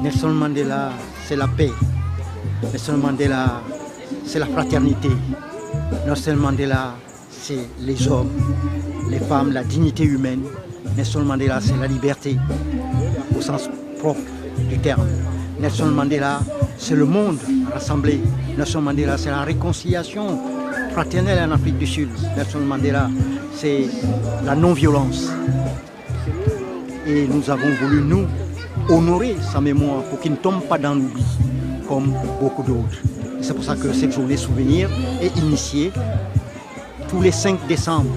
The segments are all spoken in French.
Nelson Mandela, c'est la paix. Nelson Mandela, c'est la fraternité. Nelson Mandela, c'est les hommes, les femmes, la dignité humaine. Nelson Mandela, c'est la liberté, au sens propre du terme. Nelson Mandela, c'est le monde rassemblé. Nelson Mandela, c'est la réconciliation fraternelle en Afrique du Sud. Nelson Mandela, c'est la non-violence. Et nous avons voulu, nous, honorer sa mémoire pour qu'il ne tombe pas dans l'oubli, comme beaucoup d'autres. C'est pour ça que cette journée souvenir est initiée tous les 5 décembre.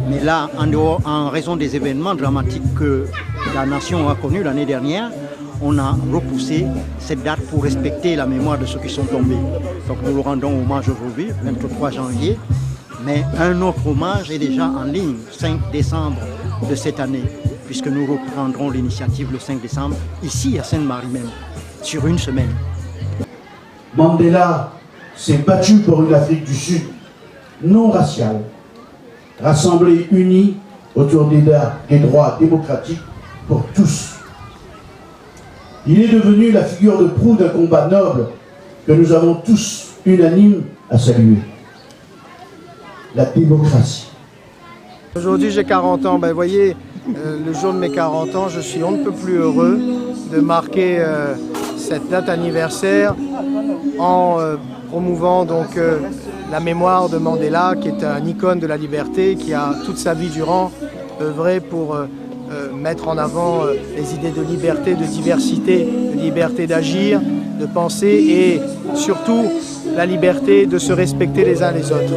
Mais là, en raison des événements dramatiques que la nation a connus l'année dernière, on a repoussé cette date pour respecter la mémoire de ceux qui sont tombés. Donc nous leur rendons hommage aujourd'hui, 23 janvier. Mais un autre hommage est déjà en ligne, 5 décembre de cette année, puisque nous reprendrons l'initiative le 5 décembre, ici à Sainte-Marie même, sur une semaine. Mandela s'est battu pour une Afrique du Sud non raciale, rassemblée, unie autour des droits démocratiques pour tous. Il est devenu la figure de proue d'un combat noble que nous avons tous unanimes à saluer. La démocratie. Aujourd'hui j'ai 40 ans, vous voyez, le jour de mes 40 ans, je suis on ne peut plus heureux de marquer cette date anniversaire en promouvant donc la mémoire de Mandela, qui est un icône de la liberté, qui a toute sa vie durant œuvré pour mettre en avant les idées de liberté, de diversité, de liberté d'agir, de penser et surtout la liberté de se respecter les uns les autres.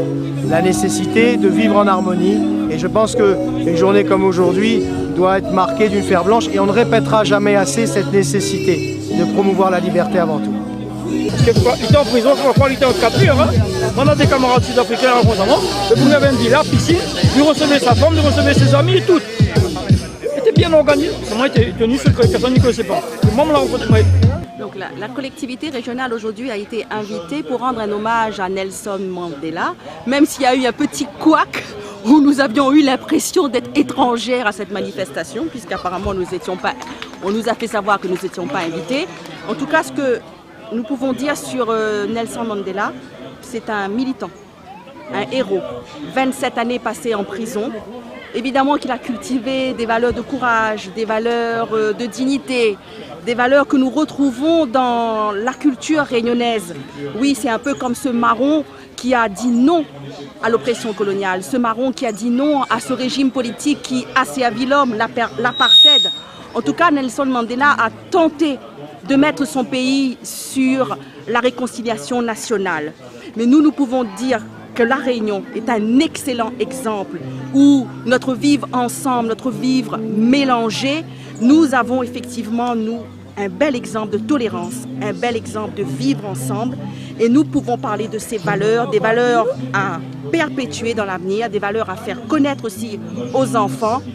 La nécessité de vivre en harmonie et je pense qu'une journée comme aujourd'hui doit être marquée d'une fer blanche et on ne répétera jamais assez cette nécessité de promouvoir la liberté avant tout. Parce qu'il était en prison, quand il était en capture, hein, on a des camarades sud-africains en contentement, et vous avez un dealer, piscine, vous recevez sa femme, vous recevez ses amis et tout. C'était bien organisé, seulement il était tenu secret, personne n'y connaissait pas. Le moment là, on peut Donc la collectivité régionale aujourd'hui a été invitée pour rendre un hommage à Nelson Mandela, même s'il y a eu un petit couac où nous avions eu l'impression d'être étrangères à cette manifestation, puisqu'apparemment on nous a fait savoir que nous n'étions pas invités. En tout cas, ce que nous pouvons dire sur Nelson Mandela, c'est un militant, un héros. 27 années passées en prison. Évidemment qu'il a cultivé des valeurs de courage, des valeurs de dignité, des valeurs que nous retrouvons dans la culture réunionnaise. Oui, c'est un peu comme ce marron qui a dit non à l'oppression coloniale, ce marron qui a dit non à ce régime politique qui asservit l'homme, l'apartheid. En tout cas, Nelson Mandela a tenté de mettre son pays sur la réconciliation nationale. Mais nous pouvons dire que La Réunion est un excellent exemple où notre vivre ensemble, notre vivre mélangé, nous avons effectivement, un bel exemple de tolérance, un bel exemple de vivre ensemble. Et nous pouvons parler de ces valeurs, des valeurs à perpétuer dans l'avenir, des valeurs à faire connaître aussi aux enfants.